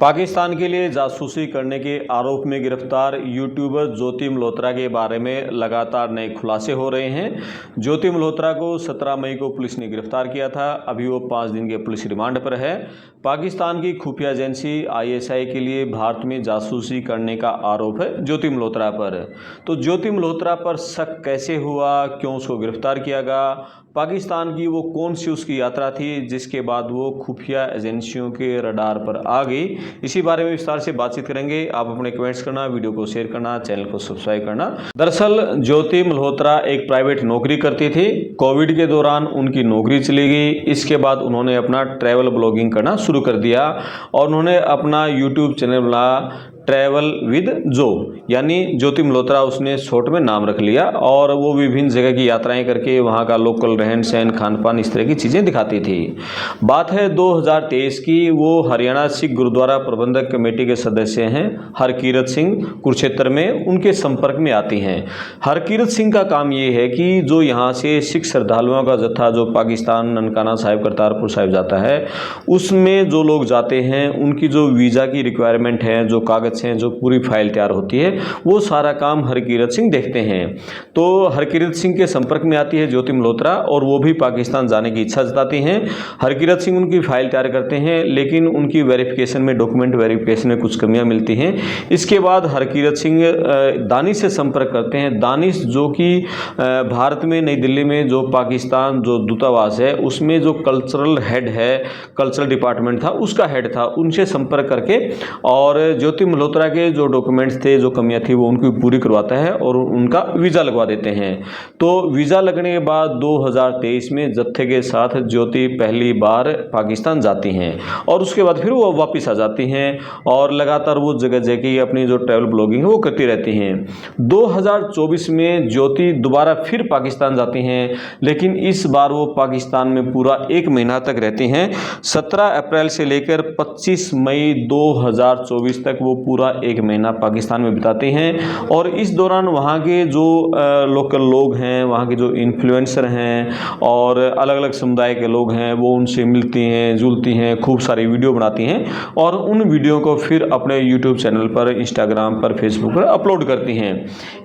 पाकिस्तान के लिए जासूसी करने के आरोप में गिरफ्तार यूट्यूबर ज्योति मल्होत्रा के बारे में लगातार नए खुलासे हो रहे हैं। ज्योति मल्होत्रा को 17 मई को पुलिस ने गिरफ्तार किया था। अभी वो 5 दिन के पुलिस रिमांड पर है। पाकिस्तान की खुफिया एजेंसी ISI के लिए भारत में जासूसी करने का आरोप है ज्योति मल्होत्रा पर। तो ज्योति मल्होत्रा पर शक कैसे हुआ, क्यों उसको गिरफ्तार किया गया, पाकिस्तान की वो कौन सी उसकी यात्रा थी जिसके बाद वो खुफिया एजेंसियों के रडार पर आ गई, इसी बारे में विस्तार से बातचीत करेंगे। आप अपने कमेंट्स करना, वीडियो को शेयर करना, चैनल को सब्सक्राइब करना। दरअसल ज्योति मल्होत्रा एक प्राइवेट नौकरी करती थी। कोविड के दौरान उनकी नौकरी चली गई। इसके बाद उन्होंने अपना ट्रैवल ब्लॉगिंग करना शुरू कर दिया और उन्होंने अपना यूट्यूब चैनल बनाया ट्रैवल विद जो, यानी ज्योति मल्होत्रा उसने शॉर्ट में नाम रख लिया और वो विभिन्न जगह की यात्राएं करके वहाँ का लोकल रहन सहन, खान पान, इस तरह की चीज़ें दिखाती थी। बात है 2023 की। वो हरियाणा सिख गुरुद्वारा प्रबंधक कमेटी के सदस्य हैं हरकीरत सिंह, कुरुक्षेत्र में उनके संपर्क में आती हैं। हरकीरत सिंह का काम ये है कि जो यहाँ से सिख श्रद्धालुओं का जत्था जो पाकिस्तान ननकाना साहिब, करतारपुर साहिब जाता है, उसमें जो लोग जाते हैं उनकी जो वीज़ा की रिक्वायरमेंट है, जो कागज हैं, जो पूरी फाइल तैयार होती है, वो सारा काम हरकीरत सिंह देखते हैं। तो हरकीरत सिंह के संपर्क में आती है ज्योति मल्होत्रा और वो भी पाकिस्तान जाने की इच्छा जताती हैं। हरकीरत सिंह उनकी फाइल तैयार करते हैं, लेकिन उनकी वेरिफिकेशन में, डॉक्यूमेंट वेरिफिकेशन में कुछ कमियां मिलती हैं। इसके बाद हरकीरत सिंह दानिश से संपर्क करते हैं। दानिश जो कि भारत में, नई दिल्ली में जो पाकिस्तान जो दूतावास है उसमें जो कल्चरल हेड है, कल्चरल डिपार्टमेंट था, उसका हेड था, उनसे संपर्क करके और ज्योति मल्होत्रा के जो डॉक्यूमेंट्स थे, जो कमियां थी, वो उनकी पूरी करवाता है और उनका वीज़ा लगवा देते हैं। तो वीज़ा लगने के बाद 2023 में जत्थे के साथ ज्योति पहली बार पाकिस्तान जाती हैं और उसके बाद फिर वो वापस आ जाती हैं और लगातार वो जगह जगह की अपनी जो ट्रैवल ब्लॉगिंग है वो करती रहती हैं। 2024 में ज्योति दोबारा फिर पाकिस्तान जाती हैं, लेकिन इस बार वो पाकिस्तान में पूरा 1 महीना तक रहती हैं। 17 अप्रैल से लेकर 25 मई 2024 तक वो पूरा 1 महीना पाकिस्तान में बिताते हैं और इस दौरान वहाँ के जो लोकल लोग हैं, वहाँ के जो इन्फ्लुएंसर हैं और अलग अलग समुदाय के लोग हैं, वो उनसे मिलती हैं, जुलती हैं, खूब सारी वीडियो बनाती हैं और उन वीडियो को फिर अपने यूट्यूब चैनल पर, इंस्टाग्राम पर, फेसबुक पर अपलोड करती हैं।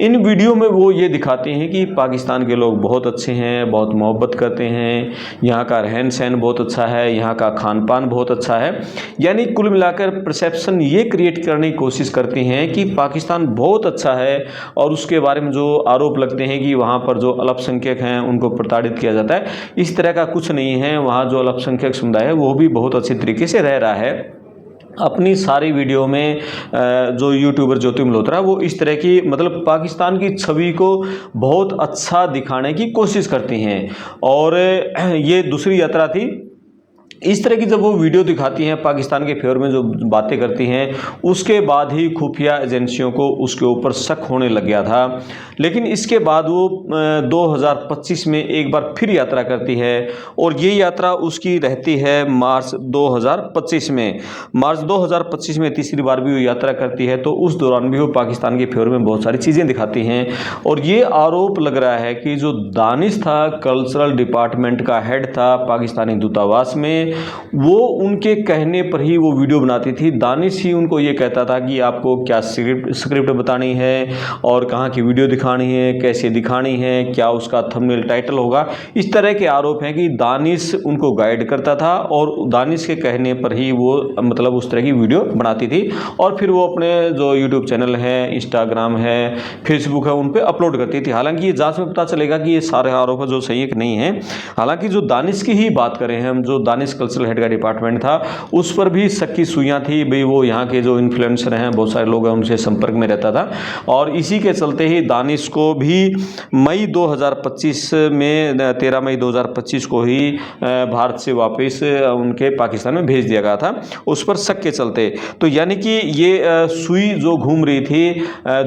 इन वीडियो में वो ये दिखाती हैं कि पाकिस्तान के लोग बहुत अच्छे हैं, बहुत मोहब्बत करते हैं, यहाँ का रहन सहन बहुत अच्छा है, यहाँ का खान पान बहुत अच्छा है। यानी कुल मिलाकर परसेप्शन ये क्रिएट करने की कोशिश करती हैं कि पाकिस्तान बहुत अच्छा है और उसके बारे में जो आरोप लगते हैं कि वहाँ पर जो अल्पसंख्यक हैं उनको प्रताड़ित किया जाता है, इस तरह का कुछ नहीं है। वहाँ जो अल्पसंख्यक समुदाय है वो भी बहुत अच्छे तरीके से रह रहा है। अपनी सारी वीडियो में जो यूट्यूबर ज्योति मल्होत्रा वो इस तरह की, मतलब पाकिस्तान की छवि को बहुत अच्छा दिखाने की कोशिश करती हैं और ये दूसरी यात्रा थी। इस तरह की जब वो वीडियो दिखाती हैं, पाकिस्तान के फेवर में जो बातें करती हैं, उसके बाद ही खुफिया एजेंसियों को उसके ऊपर शक होने लग गया था। लेकिन इसके बाद वो 2025 में एक बार फिर यात्रा करती है और ये यात्रा उसकी रहती है मार्च 2025 में। मार्च 2025 में तीसरी बार भी वो यात्रा करती है, तो उस दौरान भी वो पाकिस्तान के फेवर में बहुत सारी चीज़ें दिखाती हैं और ये आरोप लग रहा है कि जो दानिश था, कल्चरल डिपार्टमेंट का हेड था पाकिस्तानी दूतावास में, वो उनके कहने पर ही वो वीडियो बनाती थी। दानिश ही उनको ये कहता था कि आपको क्या स्क्रिप्ट बतानी है और कहाँ की वीडियो दिखानी है, कैसे दिखानी है, क्या उसका थंबनेल टाइटल होगा। इस तरह के आरोप हैं कि दानिश उनको गाइड करता था और दानिश के कहने पर ही वो मतलब उस तरह की वीडियो बनाती थी और फिर वो अपने जो यूट्यूब चैनल है, इंस्टाग्राम है, फेसबुक है, उन पर अपलोड करती थी। हालांकि ये जांच में पता चलेगा कि ये सारे आरोप जो सही नहीं है। हालांकि जो दानिश की ही बात करें हम, जो दानिश कल्चरल हेड का डिपार्टमेंट था, उस पर भी शक की सुइयां थी। भाई वो यहाँ के जो इन्फ्लुएंसर हैं, बहुत सारे लोग हैं, उनसे संपर्क में रहता था और इसी के चलते ही दानिश को भी मई 2025 में, 13 मई 2025 को ही भारत से वापस उनके पाकिस्तान में भेज दिया गया था, उस पर शक के चलते। तो यानी कि ये सुई जो घूम रही थी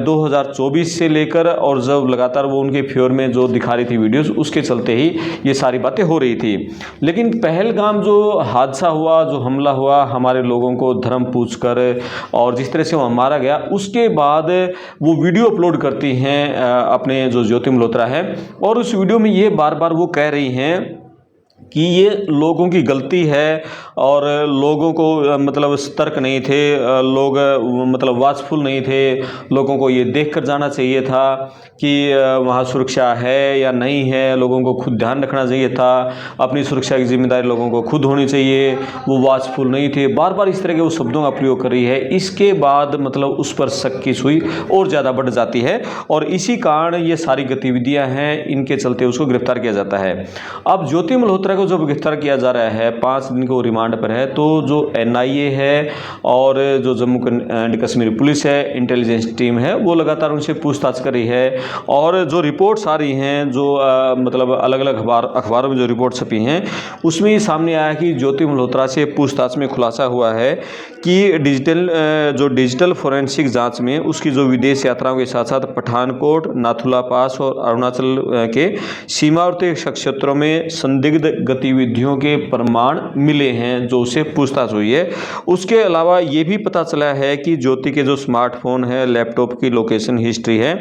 2024 से लेकर और जब लगातार वो उनके फेवर में जो दिखा रही थी वीडियोस, उसके चलते ही ये सारी बातें हो रही थी। लेकिन पहलगाम जो हादसा हुआ, जो हमला हुआ, हमारे लोगों को धर्म पूछकर और जिस तरह से वो मारा गया, उसके बाद वो वीडियो अपलोड करती हैं अपने जो ज्योति मल्होत्रा है और उस वीडियो में ये बार बार वो कह रही हैं कि ये लोगों की गलती है और लोगों को मतलब सतर्क नहीं थे, लोग मतलब वाचफुल नहीं थे, लोगों को ये देख कर जाना चाहिए था कि वहाँ सुरक्षा है या नहीं है, लोगों को खुद ध्यान रखना चाहिए था, अपनी सुरक्षा की जिम्मेदारी लोगों को खुद होनी चाहिए, वो वाचफुल नहीं थे। बार बार इस तरह के वो शब्दों का प्रयोग कर रही है। इसके बाद मतलब उस पर शक की सुई और ज़्यादा बढ़ जाती है और इसी कारण ये सारी गतिविधियाँ हैं, इनके चलते उसको गिरफ्तार किया जाता है। अब ज्योति मल्होत्रा को जब गिरफ्तार किया जा रहा है, 5 दिन को रिमांड पर है, तो जो NIA है और जो जम्मू एंड कश्मीर पुलिस है, इंटेलिजेंस टीम है, वो लगातार उनसे पूछताछ कर रही है। और जो रिपोर्ट्स आ रही हैं, जो मतलब अलग अलग अखबारों में जो रिपोर्ट छपी हैं, उसमें ये सामने आया कि ज्योति मल्होत्रा से पूछताछ में खुलासा हुआ है कि डिजिटल फोरेंसिक जांच में उसकी जो विदेश यात्राओं के साथ साथ पठानकोट, नाथुला पास और अरुणाचल के सीमावर्ती क्षेत्रों में संदिग्ध गतिविधियों के प्रमाण मिले हैं, जो उससे पूछताछ हुई है। उसके अलावा ये भी पता चला है कि ज्योति के जो स्मार्टफोन है, लैपटॉप की लोकेशन हिस्ट्री है,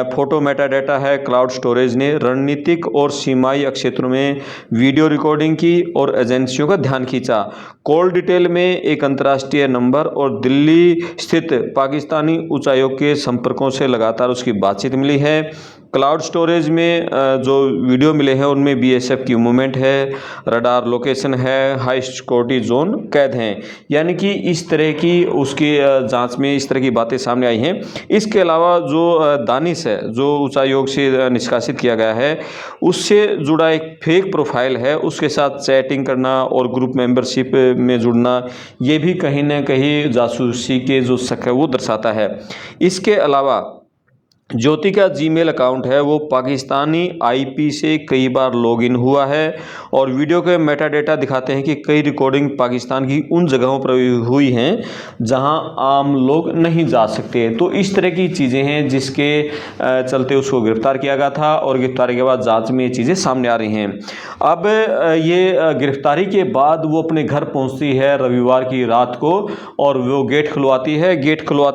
फोटो मेटाडेटा है, क्लाउड स्टोरेज ने रणनीतिक और सीमाई क्षेत्रों में वीडियो रिकॉर्डिंग की और एजेंसियों का ध्यान खींचा। कॉल डिटेल में एक अंतर्राष्ट्रीय नंबर और दिल्ली स्थित पाकिस्तानी उच्चायोग के संपर्कों से लगातार उसकी बातचीत मिली है। क्लाउड स्टोरेज में जो वीडियो मिले हैं उनमें BSF की मूवमेंट है, रडार लोकेशन है, हाई सिक्योरिटी जोन कैद हैं। यानी कि इस तरह की उसकी जांच में इस तरह की बातें सामने आई हैं। इसके अलावा जो दानिश है, जो उच्चायोग से निष्कासित किया गया है, उससे जुड़ा एक फेक प्रोफाइल है, उसके साथ चैटिंग करना और ग्रुप मेंबरशिप में जुड़ना, ये भी कहीं ना कहीं जासूसी के जो शक है वो दर्शाता है। इसके अलावा ज्योति का जीमेल अकाउंट है वो पाकिस्तानी IP से कई बार लॉगिन हुआ है और वीडियो के मेटाडेटा दिखाते हैं कि कई रिकॉर्डिंग पाकिस्तान की उन जगहों पर हुई हैं जहां आम लोग नहीं जा सकते। तो इस तरह की चीज़ें हैं जिसके चलते उसको गिरफ्तार किया गया था और गिरफ्तारी के बाद जांच में ये चीज़ें सामने आ रही हैं। अब ये गिरफ्तारी के बाद वो अपने घर पहुँचती है रविवार की रात को और वो गेट खुलवाती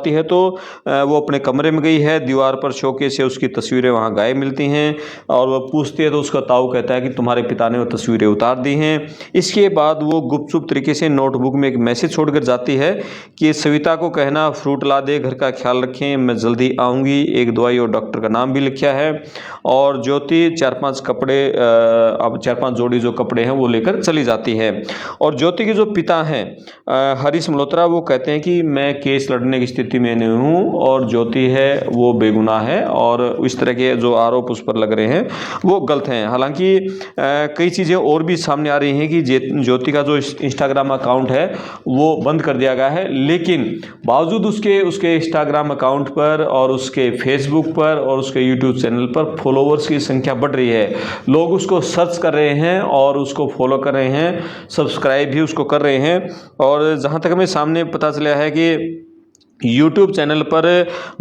है तो वो अपने कमरे में गई है। दीवार पर शोके से उसकी तस्वीरें वहाँ गायब मिलती हैं और वह पूछती है तो उसका ताऊ कहता है कि तुम्हारे पिता ने वो तस्वीरें उतार दी हैं। इसके बाद वो गुपचुप तरीके से नोटबुक में एक मैसेज छोड़कर जाती है कि सविता को कहना फ्रूट ला दे, घर का ख्याल रखें, मैं जल्दी आऊँगी। एक दवाई और डॉक्टर का नाम भी लिखा है और ज्योति 4-5 जोड़ी जो कपड़े हैं वो लेकर चली जाती है। और ज्योति के जो पिता हैं हरीश मल्होत्रा, वो कहते हैं कि मैं केस लड़ने की स्थिति में नहीं हूँ और ज्योति है वो बेगुनाह है और इस तरह के जो आरोप उस पर लग रहे हैं वो गलत हैं। हालांकि कई चीज़ें और भी सामने आ रही हैं कि ज्योति का जो इंस्टाग्राम अकाउंट है वो बंद कर दिया गया है, लेकिन बावजूद उसके इंस्टाग्राम अकाउंट पर और उसके फेसबुक पर और उसके यूट्यूब चैनल पर फॉलोवर्स की संख्या बढ़ रही है। लोग उसको सर्च कर रहे हैं और उसको फॉलो कर रहे हैं, सब्सक्राइब भी उसको कर रहे हैं। और जहाँ तक हमें सामने पता चला है कि यूट्यूब चैनल पर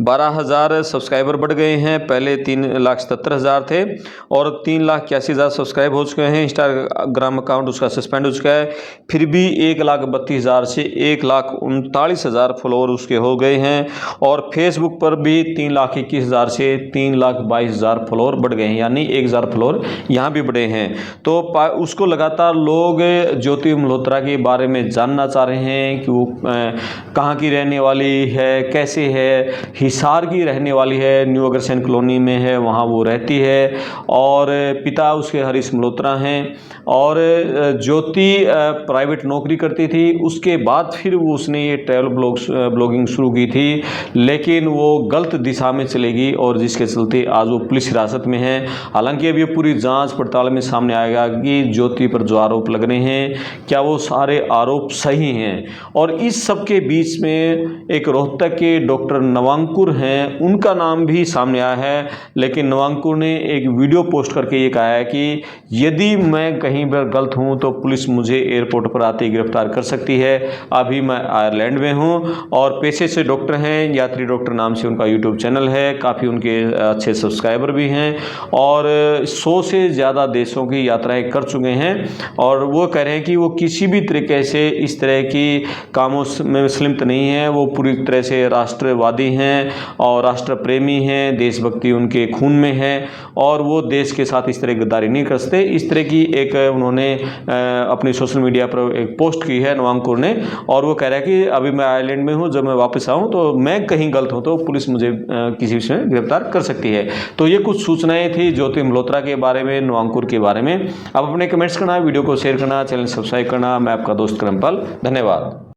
12,000 सब्सक्राइबर बढ़ गए हैं। पहले 3,77,000 थे और 3,81,000 सब्सक्राइब हो चुके हैं। इंस्टाग्राम अकाउंट उसका सस्पेंड हो चुका है, फिर भी 1,32,000 से 1,39,000 फॉलोअर उसके हो गए हैं। और फेसबुक पर भी 3,21,000 से 3,22,000 फॉलोअर बढ़ गए हैं, यानी 1,000 फॉलोअर यहाँ भी बढ़े हैं। तो उसको लगातार लोग ज्योति मल्होत्रा के बारे में जानना चाह रहे हैं कि वो कहाँ की रहने वाली है, कैसे है। हिसार की रहने वाली है, न्यू अग्रसेन कॉलोनी में है, वहाँ वो रहती है और पिता उसके हरीश मल्होत्रा हैं। और ज्योति प्राइवेट नौकरी करती थी, उसके बाद फिर उसने ये ट्रैवल ब्लॉगिंग शुरू की थी, लेकिन वो गलत दिशा में चलेगी और जिसके चलते आज वो पुलिस हिरासत में है। हालांकि अब ये पूरी जांच पड़ताल में सामने आएगा कि ज्योति पर जो आरोप लग रहे हैं क्या वो सारे आरोप सही हैं। और इस सब के बीच में एक रोहतक के डॉक्टर नवांकुर हैं, उनका नाम भी सामने आया है। लेकिन नवांकुर ने एक वीडियो पोस्ट करके ये कहा है कि यदि मैं कहीं पर गलत हूँ तो पुलिस मुझे एयरपोर्ट पर आते ही गिरफ्तार कर सकती है। अभी मैं आयरलैंड में हूँ और पेशे से डॉक्टर हैं, यात्री डॉक्टर नाम से उनका यूट्यूब चैनल है, काफ़ी उनके अच्छे सब्सक्राइबर भी हैं और 100 से ज़्यादा देशों की यात्राएँ कर चुके हैं। और वो कह रहे हैं कि वो किसी भी तरीके से इस तरह की कामों में मुस्लिम नहीं है, वो पूरी एक तरह से राष्ट्रवादी हैं और राष्ट्र प्रेमी हैं, देशभक्ति उनके खून में है और वो देश के साथ इस तरह गद्दारी नहीं कर सकते। इस तरह की एक उन्होंने अपनी सोशल मीडिया पर एक पोस्ट की है नवांकुर ने, और वो कह रहा है कि अभी मैं आयरलैंड में हूँ, जब मैं वापस आऊँ तो मैं कहीं गलत हूँ तो पुलिस मुझे किसी विषय में गिरफ्तार कर सकती है। तो ये कुछ सूचनाएं थी ज्योति मल्होत्रा के बारे में, नवांकुर के बारे में। आप अपने कमेंट्स करना, वीडियो को शेयर करना, चैनल सब्सक्राइब करना। मैं आपका दोस्त करमपाल, धन्यवाद।